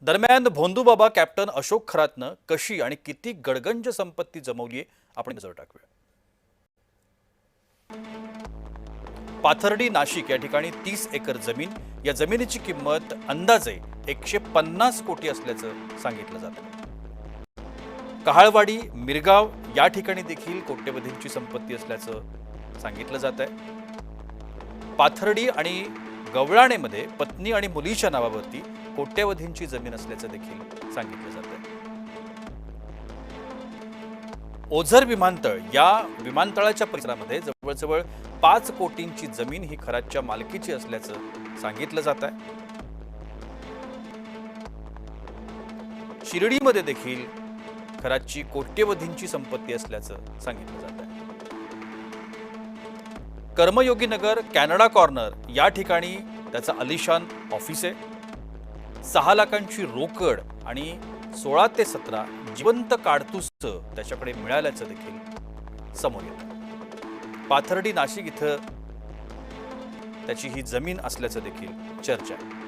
दरम्यान भोंदूबाबा कॅप्टन अशोक खरातनं कशी आणि किती गडगंज संपत्ती जमवली आपण नजर टाकूया। पाथर्डी नाशिक या ठिकाणी 30 एकर जमीन, या जमिनीची किंमत अंदाजे 150 कोटी असल्याचं सांगितलं जातं। कहाळवाडी मिरगाव या ठिकाणी देखील कोट्यवधींची संपत्ती असल्याचं सांगितलं जात आहे। पाथर्डी आणि गवळाणेमध्ये पत्नी आणि मुलीच्या नावावरती कोट्यवधींची जमीन असल्याचं देखील सांगितलं जात आहे। ओझर विमानतळ या विमानतळाच्या परिसरामध्ये जवळजवळ 5 कोटींची जमीन ही खरातच्या मालकीची असल्याचं सांगितलं जात आहे। शिर्डीमध्ये देखील खरातची कोट्यवधींची संपत्ती असल्याचं सांगितलं जात आहे। कर्मयोगी नगर कॅनडा कॉर्नर या ठिकाणी त्याचं आलिशान ऑफिस आहे। 6 लाखांची रोकड आणि 16 ते 17 जिवंत काडतूस त्याच्याकडे मिळाल्याचं देखील समोर येतं। पाथर्डी नाशिक इथं त्याची ही जमीन असल्याचं देखील चर्चा आहे।